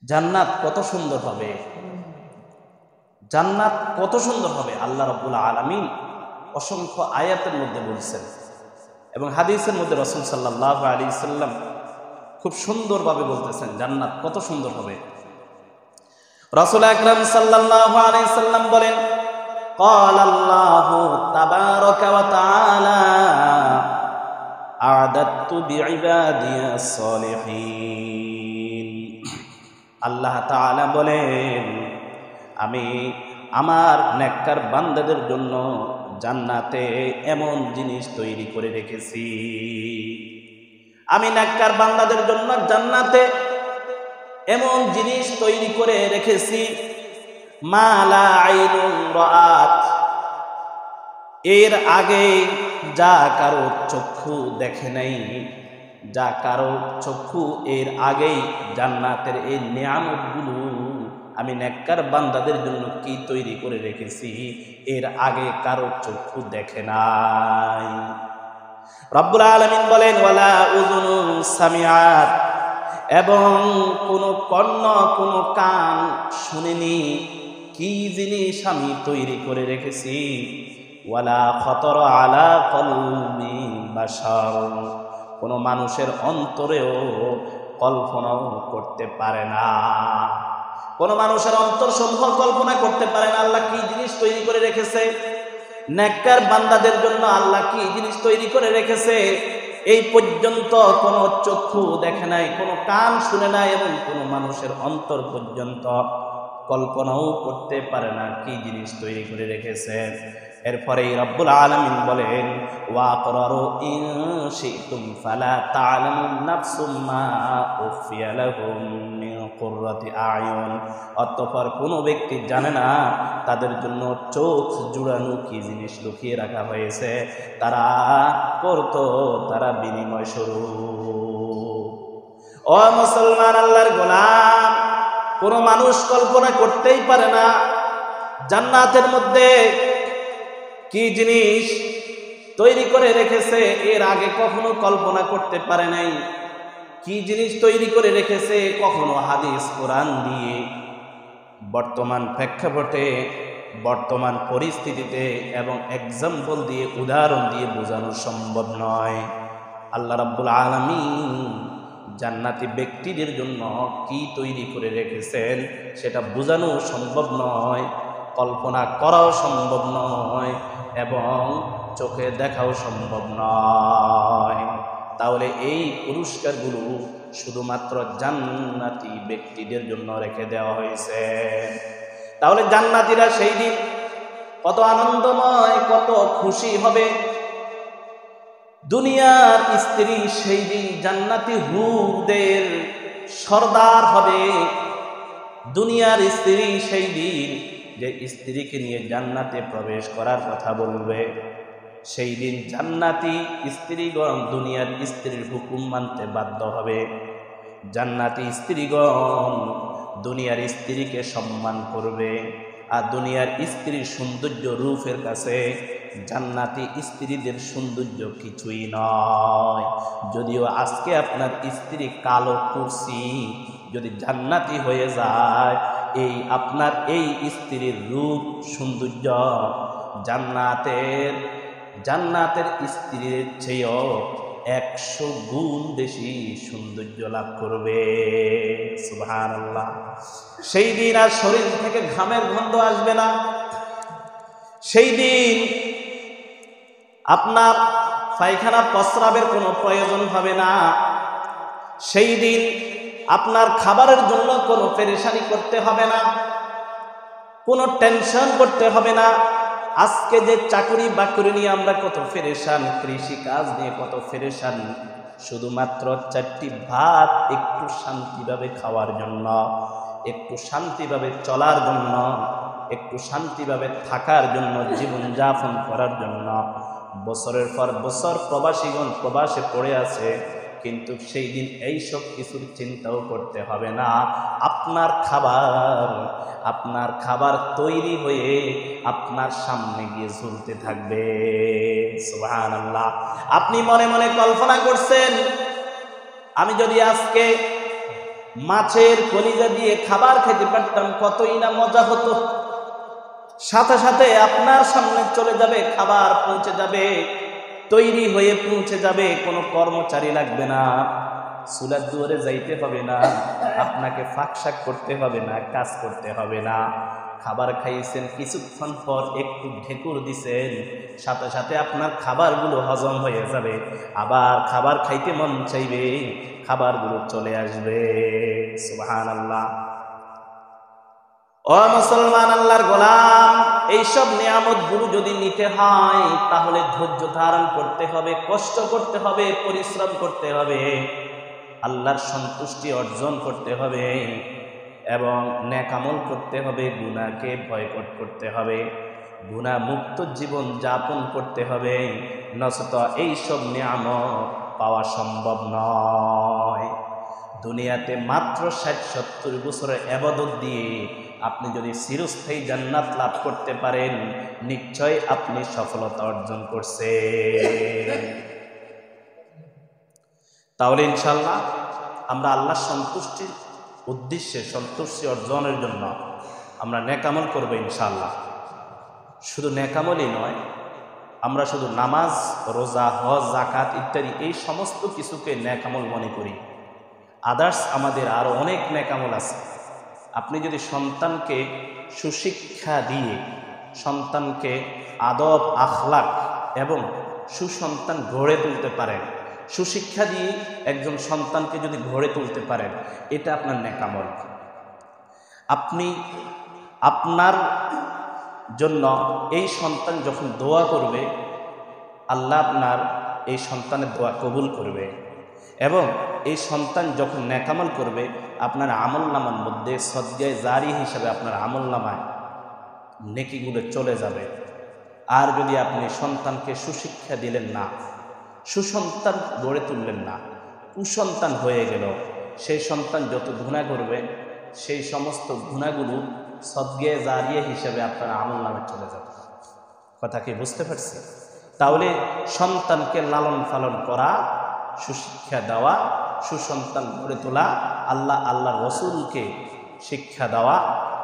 জান্নাত কত সুন্দর হবে, জান্নাত কত সুন্দর হবে আল্লাহ রাব্বুল আলামিন অসংখ্য আয়াতের মধ্যে বলছেন এবং হাদিসের মধ্যে রাসূল সাল্লাল্লাহু আলাইহি সাল্লাম খুব সুন্দরভাবে বলতেছেন জান্নাত কত সুন্দর হবে। রাসূল আকরাম সাল্লাল্লাহু আলাইহি সাল্লাম বলেন, ক্বালা আল্লাহু তাবারাকা ওয়া তাআলা আ'দাদতু বিইবাদিয়াস সালিহিন। আল্লাহ তাআলা বলেন, আমি আমার নেককার বান্দাদের জন্য জান্নাতে এমন জিনিস তৈরি করে রেখেছি, আমি নেককার বান্দাদের জন্য জান্নাতে এমন জিনিস তৈরি করে রেখেছি, মা লা আইনুন রাআত, এর আগে যা কারো চক্ষু দেখে নাই, যা কারো চক্ষু এর আগেই জান্নাতের এই নিয়ামতগুলো আমি নেককার বান্দাদের জন্য কি তৈরি করে রেখেছি এর আগে কারো চক্ষু দেখে নাই। রব্বুল আলামিন বলেন, ওয়ালা উযুনুন সামিআত, এবং কোনো কর্ণ কোনো কান শুনেনি কি জিনিস আমি তৈরি করে রেখেছি। ওয়ালা খতর আলা কলবি বাশার, কোনো মানুষের অন্তরেও কল্পনাও করতে পারে না, কোনো মানুষের অন্তর সমূহ কল্পনা করতে পারে না আল্লাহ কি জিনিস তৈরি করে রেখেছে, নেককার বান্দাদের জন্য আল্লাহ কি জিনিস তৈরি করে রেখেছে এই পর্যন্ত কোনো চক্ষু দেখে নাই, কোনো কান শুনে নাই এবং কোনো মানুষের অন্তর পর্যন্ত কল্পনাও করতে পারে না কি জিনিস তৈরি করে রেখেছে। এরপরে রব্বুল আলামিন বলেন, ওয়াকরারু ইন শি'তুম ফালা তা'লামু নাফসুম মা উখফিয়া লাহুম মিন কুররাতি আ'য়ুন, অতঃপর কোনো ব্যক্তি জানে না তাদের জন্য চোখ জুড়ানো কি জিনিস লুকিয়ে রাখা হয়েছে, তারা করতো তারা বিনিময় স্বরূপ। ও মুসলমান আল্লাহর গোলাম, কোনো মানুষ কল্পনা করতেই পারে না জান্নাতের মধ্যে কি জিনিস তৈরি করে রেখেছে, এর আগে কখনো কল্পনা করতে পারে নাই। কি জিনিস তৈরি করে রেখেছে কখনো হাদিস কোরআন দিয়ে বর্তমান প্রেক্ষাপটে বর্তমান পরিস্থিতিতে এবং এক্সাম্পল দিয়ে উদাহরণ দিয়ে বোঝানো সম্ভব নয়। আল্লাহ রাব্বুল আলামিন জান্নাতি ব্যক্তিদের জন্য কি তৈরি করে রেখেছেন সেটা বোঝানো সম্ভব নয়, কল্পনা করাও সম্ভব নয় এবং চোখে দেখাও সম্ভব নয়। তাহলে এই পুরস্কারগুলো শুধুমাত্র জান্নাতি ব্যক্তিদের জন্য রেখে দেওয়া হয়েছে। তাহলে জান্নাতীরা সেই দিন কত আনন্দময়, কত খুশি হবে। দুনিয়ার স্ত্রী সেই দিন জান্নাতি হুরদের সর্দার হবে। দুনিয়ার স্ত্রী সেই দিন যে স্ত্রীকে নিয়ে জান্নাতে প্রবেশ করার কথা বলবে, সেই দিন জান্নাতি স্ত্রীগণ দুনিয়ার স্ত্রীর হুকুম মানতে বাধ্য হবে। জান্নাতি স্ত্রীগণ দুনিয়ার স্ত্রীকে সম্মান করবে, আর দুনিয়ার স্ত্রীর সৌন্দর্য রূপের কাছে জান্নাতি স্ত্রীদের সৌন্দর্য কিছুই নয়। যদিও আজকে আপনার স্ত্রী কালো কুরসি যদি জান্নাতি হয়ে যায়, এই আপনার এই স্ত্রীর রূপ সৌন্দর্য জান্নাতের স্ত্রীর চেয়েও 100 গুণ বেশি সৌন্দর্য লাভ করবে। সুবহানাল্লাহ। সেই দিন আর শরীর থেকে ঘামের গন্ধ আসবে না। সেই দিন আপনার পায়খানা প্রস্রাবের কোনো প্রয়োজন হবে না। সেই দিন আপনার খাবারের জন্য কোনো পেরেশানি করতে হবে না, কোনো টেনশন করতে হবে না। আজকে যে চাকরি বাকরি নিয়ে আমরা কত পেরেশান, কৃষি কাজ নিয়ে কত পেরেশান, শুধুমাত্র 4টি ভাত একটু শান্তিভাবে খাওয়ার জন্য, একটু শান্তিভাবে চলার জন্য, একটু শান্তিভাবে থাকার জন্য, জীবনযাপন করার জন্য বছরের পর বছর প্রবাসীগণ প্রবাসে পড়ে আছে। কিন্তু সেই দিন এইসব কিছুর চিন্তাও করতে হবে না। আপনার খাবার তৈরি হয়ে আপনার সামনে গিয়ে ঝুলতে থাকবে। সুবহানাল্লাহ। আপনি মনে মনে কল্পনা করছেন, আমি যদি আজকে মাছের কলিজা দিয়ে খাবার খেতে পারতাম, কতই না মজা হতো। সাথে সাথে আপনার সামনে চলে যাবে, খাবার পৌঁছে যাবে, তৈরি হয়ে পৌঁছে যাবে, কোনো কর্মচারী লাগবে না, চুলার দুয়ারে যাইতে হবে না, আপনাকে ফাঁকশাক করতে হবে না, কাজ করতে হবে না। খাবার খাইছেন, কিছুক্ষণ পর একটু ঢেকুর দিছেন, সাথে সাথে আপনার খাবারগুলো হজম হয়ে যাবে, আবার খাবার খাইতে মন চাইবে, খাবারগুলো চলে আসবে। সুবহানাল্লাহ। ও মুসলমান, আল্লাহর গোলাম, এইসব নিয়ামতগুলো যদি নিতে হয় তাহলে ধৈর্য ধারণ করতে হবে, কষ্ট করতে হবে, পরিশ্রম করতে হবে, আল্লাহর সন্তুষ্টি অর্জন করতে হবে এবং নেক আমল করতে হবে, গুনাহকে বয়কট করতে হবে, গুনাহ মুক্ত জীবন যাপন করতে হবে, নচেত এইসব নিয়ামত পাওয়া সম্ভব নয়। দুনিয়াতে মাত্র ৬০-৭০ বছরের ইবাদত দিয়ে আপনি যদি চিরস্থায়ী জান্নাত লাভ করতে পারেন, নিশ্চয় আপনি সফলতা অর্জন করছেন। তাহলে ইনশাআল্লাহ আমরা আল্লাহর সন্তুষ্টির উদ্দেশ্যে, সন্তুষ্টি অর্জনের জন্য আমরা নেক আমল করব ইনশাআল্লাহ। শুধু নেক আমলই নয়, আমরা শুধু নামাজ, রোজা, হজ, যাকাত ইত্যাদি এই সমস্ত কিছুকে নেক আমল মনে করি। আদার্স আমাদের আরও অনেক নেক আমল আছে। আপনি যদি সন্তানকে সুশিক্ষা দিয়ে, সন্তানকে আদব, আখলাক এবং সুসন্তান গড়ে তুলতে পারেন, সুশিক্ষা দিয়ে একজন সন্তানকে যদি গড়ে তুলতে পারেন, এটা আপনার নেক আমল। আপনি আপনার জন্য এই সন্তান যখন দোয়া করবে, আল্লাহ আপনার এই সন্তানের দোয়া কবুল করবে এবং এই সন্তান যখন নেক আমল করবে, আপনার আমল নামার মধ্যে সদকায়ে জারি হিসাবে আপনার আমল নামায় নেকিগুলো চলে যাবে। আর যদি আপনি সন্তানকে সুশিক্ষা দিলেন না, সুসন্তান গড়ে তুললেন না, কুসন্তান হয়ে গেল, সেই সন্তান যত গুনাহ করবে সেই সমস্ত গুনাহগুলো সদকায়ে জারিয়া হিসাবে আপনার আমল নামে চলে যাবে। কথা কি বুঝতে পারছি? তাহলে সন্তানকে লালন পালন করা, সুশিক্ষা দেওয়া, সুসন্তান গড়ে তোলা, আল্লাহর রাসূলকে শিক্ষা দেওয়া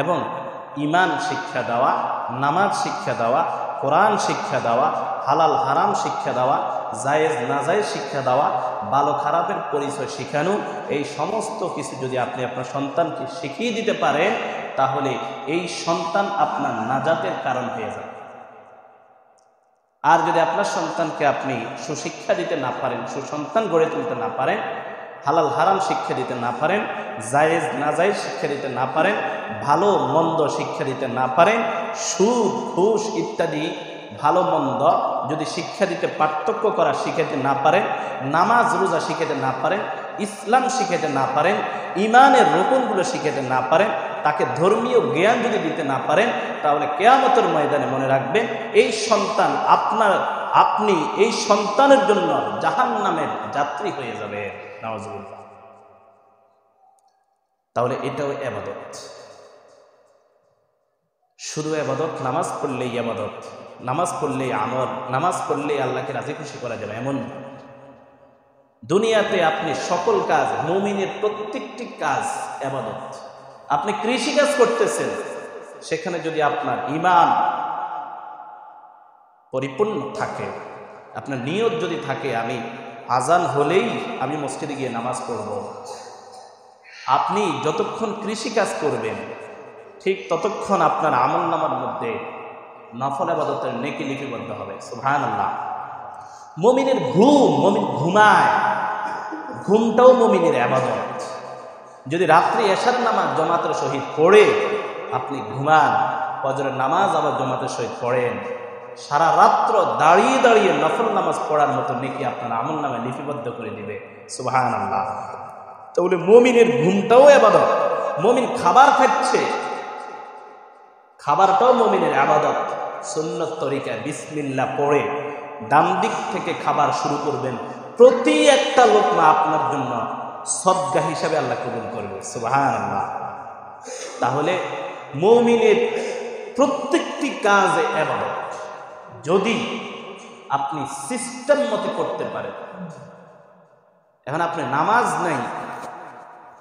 এবং ঈমান শিক্ষা দেওয়া, নামাজ শিক্ষা দেওয়া, কোরআন শিক্ষা দেওয়া, হালাল হারাম শিক্ষা দেওয়া, জায়েজ নাজায়েজ শিক্ষা দেওয়া, ভালো খারাপের পরিচয় শেখানো, এই সমস্ত কিছু যদি আপনি আপনার সন্তানকে শিখিয়ে দিতে পারেন, তাহলে এই সন্তান আপনার নাজাতের কারণ হয়ে যাবে। আর যদি আপনার সন্তানকে আপনি সুশিক্ষা দিতে না পারেন, সুসন্তান গড়ে তুলতে না পারেন, হালাল হারাম শিক্ষা দিতে না পারেন, জায়েজ নাজায়েজ শিক্ষা দিতে না পারেন, ভালো মন্দ শিক্ষা দিতে না পারেন, সুদ ঘুষ ইত্যাদি ভালো মন্দ যদি শিক্ষা দিতে, পার্থক্য করা শিখাতে না পারেন, নামাজ রোজা শিখাতে না পারেন, ইসলাম শিখাতে না পারেন, ঈমানের রুকনগুলো শিখাতে না পারেন, তাকে ধর্মীয় জ্ঞান যদি দিতে না পারেন, তাহলে কিয়ামতের ময়দানে মনে রাখবেন, এই সন্তান আপনি এই সন্তানের জন্য জাহান্নামের যাত্রী হয়ে যাবে। নাউজুবিল্লাহ। তাহলে এটাও ইবাদত। শুধু ইবাদত, নামাজ পড়লেই ইবাদত, নামাজ পড়লেই আমল, নামাজ পড়লেই আল্লাহকে রাজি খুশি করা যাবে এমন। দুনিয়াতে আপনি সকল কাজ, মুমিনের প্রত্যেকটি কাজ ইবাদত। আপনি কৃষি কাজ করতেছেন, সেখানে যদি আপনার ঈমান পরিপূর্ণ থাকে, আপনার নিয়ত যদি থাকে আমি আজান হলেই আমি মসজিদে গিয়ে নামাজ পড়ব, আপনি যতক্ষণ কৃষি কাজ করবেন ঠিক ততক্ষণ আপনার আমলনামার মধ্যে নফল ইবাদতের নেকি লিপিবদ্ধ হবে। সুবহানাল্লাহ। মুমিনের মুমিন ঘুমায়, ঘুমটাও মুমিনের ইবাদত। যদি রাত্রি এশার নামাজ জামাতের সহিত পড়ে আপনি ঘুমান, ফজরের নামাজ আবার জামাতের সহিত পড়েন, সারা রাত্র দাঁড়িয়ে দাঁড়িয়ে নফল নামাজ পড়ার মতো নেকি আপনার আমল নামে লিপিবদ্ধ করে দিবে। সুবহানাল্লাহ। তাহলে মুমিনের ঘুমটাও ইবাদত। মুমিন খাবার খাচ্ছে, খাবারটাও মুমিনের ইবাদত। সুন্নত তরিকায় বিসমিল্লাহ পড়ে ডান দিক থেকে খাবার শুরু করবেন, প্রতি একটা লোকমা আপনার জন্য সদকা হিসাবে আল্লাহ কবুল করবে। সুবহানাল্লাহ। তাহলে মুমিনের প্রত্যেকটি কাজে ইবাদত যদি আপনি সিস্টেম মতো করতে পারেন। এখন আপনি নামাজ নাই,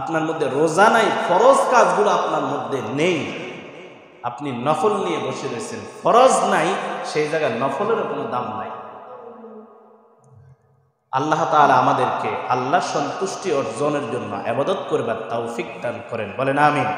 আপনার মধ্যে রোজা নাই, ফরজ কাজগুলো আপনার মধ্যে নেই, আপনি নফল নিয়ে বসে রয়েছেন, ফরজ নাই, সেই জায়গায় নফলেরও কোনো দাম নাই। আল্লাহ তাআলা আমাদেরকে আল্লাহ সন্তুষ্টি অর্জনের জন্য ইবাদত করবার তৌফিক দান করেন, বলেন আমিন।